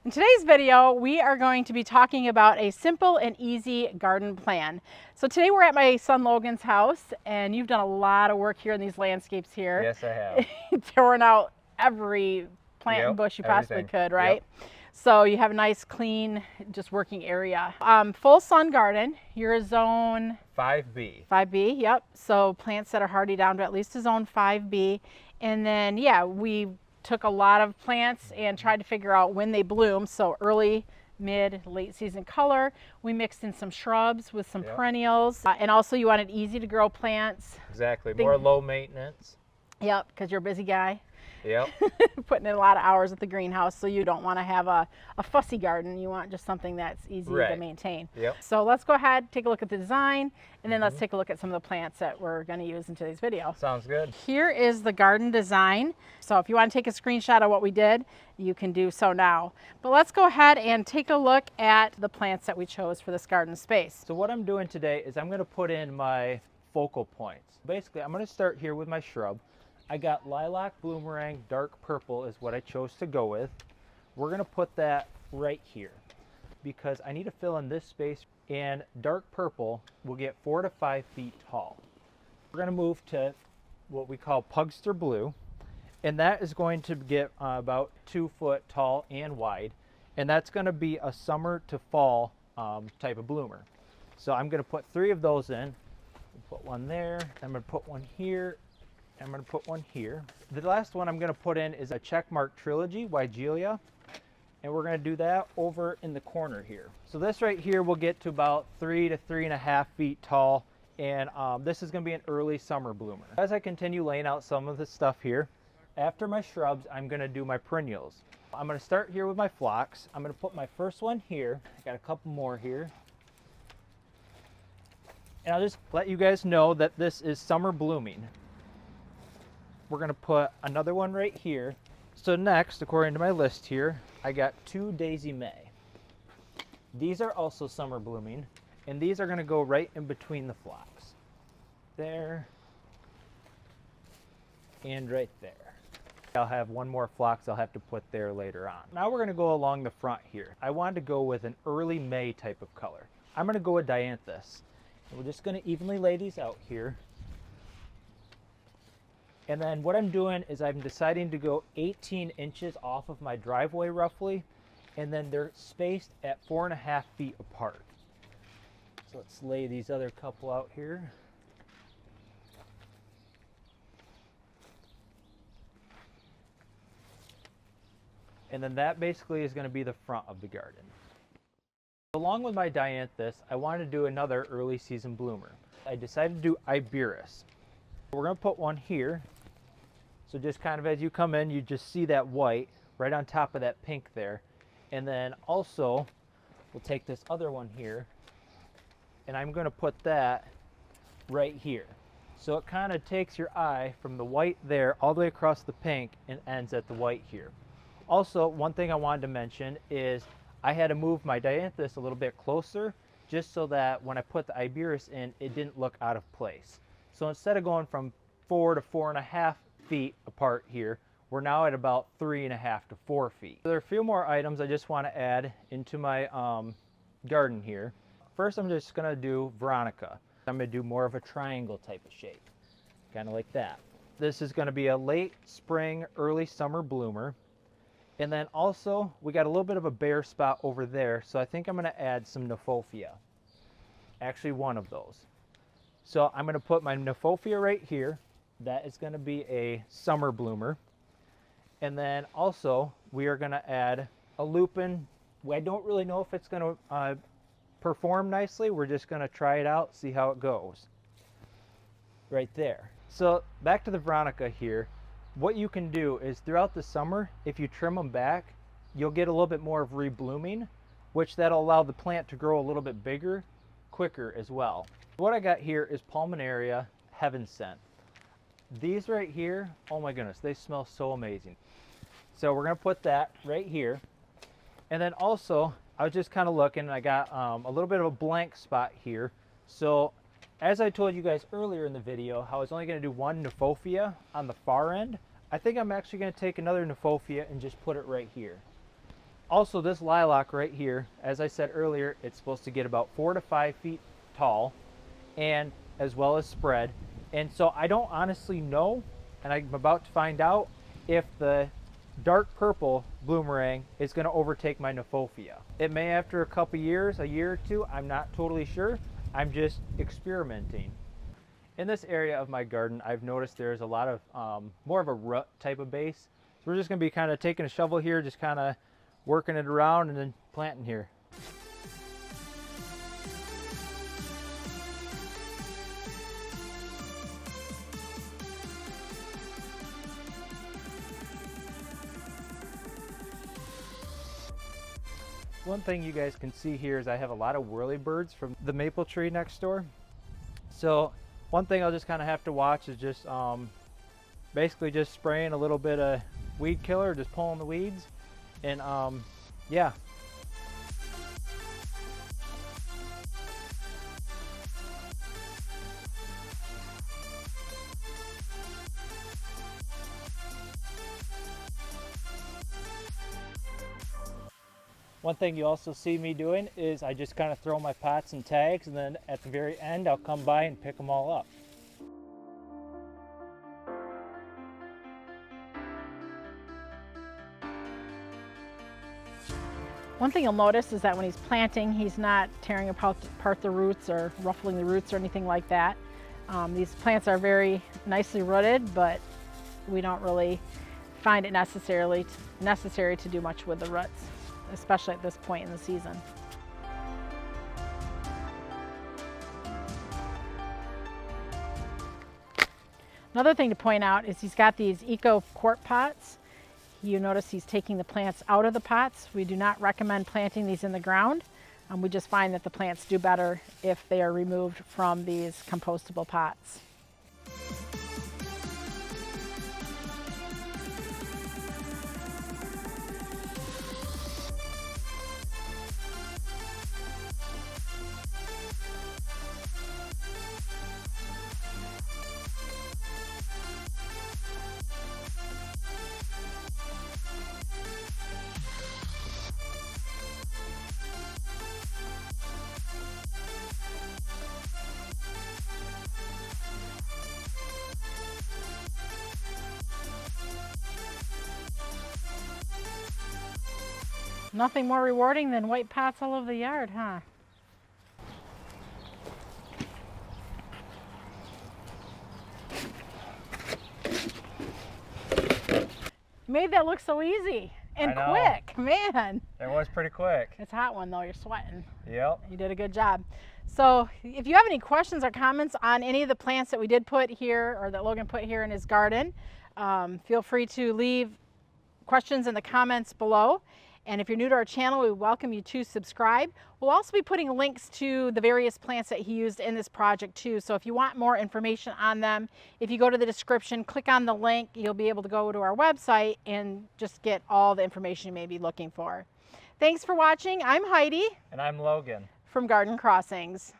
In today's video, we are going to be talking about a simple and easy garden plan. So today we're at my son Logan's house, and you've done a lot of work here in these landscapes here. Yes, I have. Throwing out every plant and bush you possibly could, right? Yep. So you have a nice, clean, just working area. Full sun garden. You're a zone 5B. 5B, yep. So plants that are hardy down to at least a zone 5B. And then, yeah, we took a lot of plants and tried to figure out when they bloom. So early, mid, late season color. We mixed in some shrubs with some perennials. And also you wanted easy to grow plants. Exactly, more low maintenance. Yep, because you're a busy guy. Yep. Putting in a lot of hours at the greenhouse, so you don't want to have a fussy garden. You want just something that's easy to maintain. Yep. So let's go ahead, take a look at the design, and then let's take a look at some of the plants that we're going to use in today's video. Sounds good. Here is the garden design. So if you want to take a screenshot of what we did, you can do so now. But let's go ahead and take a look at the plants that we chose for this garden space. So what I'm doing today is I'm going to put in my focal points. Basically, I'm going to start here with my shrub. I got lilac, bloomerang, dark purple is what I chose to go with. We're going to put that right here because I need to fill in this space, and dark purple will get 4 to 5 feet tall. We're going to move to what we call PUGSTER blue, and that is going to get about 2 foot tall and wide, and that's going to be a summer to fall type of bloomer. So I'm going to put 3 of those in. Put one there, I'm going to put one here, I'm going to put one here. The last one I'm going to put in is a CZECHMARK Trilogy, Weigela, and we're going to do that over in the corner here. So this right here will get to about 3 to 3.5 feet tall, and this is going to be an early summer bloomer. As I continue laying out some of the stuff here, after my shrubs, I'm going to do my perennials. I'm going to start here with my phlox. I'm going to put my first one here. I got a couple more here. And I'll just let you guys know that this is summer blooming. We're going to put another one right here. So next, according to my list here, I got 2 Daisy May. These are also summer blooming, and these are going to go right in between the phlox. There, and right there. I'll have one more phlox I'll have to put there later on. Now we're going to go along the front here. I wanted to go with an early May type of color. I'm going to go with Dianthus. And we're just going to evenly lay these out here. And then what I'm doing is I'm deciding to go 18 inches off of my driveway roughly, and then they're spaced at 4.5 feet apart. So let's lay these other couple out here. And then that basically is going to be the front of the garden. Along with my Dianthus, I wanted to do another early season bloomer. I decided to do Iberis. We're going to put one here. So just kind of as you come in, you just see that white right on top of that pink there. And then also, we'll take this other one here, and I'm going to put that right here. So it kind of takes your eye from the white there all the way across the pink and ends at the white here. Also, one thing I wanted to mention is I had to move my Dianthus a little bit closer just so that when I put the Iberis in, it didn't look out of place. So instead of going from 4 to 4.5 feet apart here, we're now at about 3.5 to 4 feet. There are a few more items I just want to add into my garden here. First, I'm just going to do Veronica. I'm going to do more of a triangle type of shape, kind of like that. This is going to be a late spring, early summer bloomer. And then also, we got a little bit of a bare spot over there, so I think I'm going to add some Kniphofia. Actually, one of those. So I'm going to put my Kniphofia right here. That is going to be a summer bloomer. And then also, we are going to add a lupin. I don't really know if it's going to perform nicely. We're just going to try it out, see how it goes. Right there. So back to the Veronica here. What you can do is throughout the summer, if you trim them back, you'll get a little bit more of reblooming, which that'll allow the plant to grow a little bit bigger, quicker as well. What I got here is Polemonium Heaven Scent. These right here, oh my goodness, they smell so amazing. So we're going to put that right here. And then also, I was just kind of looking, and I got a little bit of a blank spot here. So as I told you guys earlier in the video, how I was only going to do one Kniphofia on the far end, I think I'm actually going to take another Kniphofia and just put it right here. Also, this lilac right here, as I said earlier, it's supposed to get about 4 to 5 feet tall, and as well as spread. And so I don't honestly know, and I'm about to find out, if the dark purple bloomerang is going to overtake my Kniphofia. It may after a couple years, a year or two, I'm not totally sure. I'm just experimenting. In this area of my garden, I've noticed there's a lot of more of a root type of base. So we're just going to be kind of taking a shovel here, just kind of working it around and then planting here. One thing you guys can see here is I have a lot of whirlybirds from the maple tree next door. So one thing I'll just kind of have to watch is just basically just spraying a little bit of weed killer, just pulling the weeds, and yeah. One thing you also see me doing is I just kind of throw my pots in tags, and then at the very end I'll come by and pick them all up. One thing you'll notice is that when he's planting, he's not tearing apart the roots or ruffling the roots or anything like that. These plants are very nicely rooted, but we don't really find it necessary to do much with the roots, especially at this point in the season. Another thing to point out is he's got these eco quart pots. You notice he's taking the plants out of the pots. We do not recommend planting these in the ground. We just find that the plants do better if they are removed from these compostable pots. Nothing more rewarding than white pots all over the yard, huh? Made that look so easy and quick, man. It was pretty quick. It's a hot one though, you're sweating. Yep. You did a good job. So if you have any questions or comments on any of the plants that we did put here or that Logan put here in his garden, feel free to leave questions in the comments below. And if you're new to our channel, we welcome you to subscribe. We'll also be putting links to the various plants that he used in this project too. So if you want more information on them, if you go to the description, click on the link, you'll be able to go to our website and just get all the information you may be looking for. Thanks for watching. I'm Heidi. And I'm Logan. From Garden Crossings.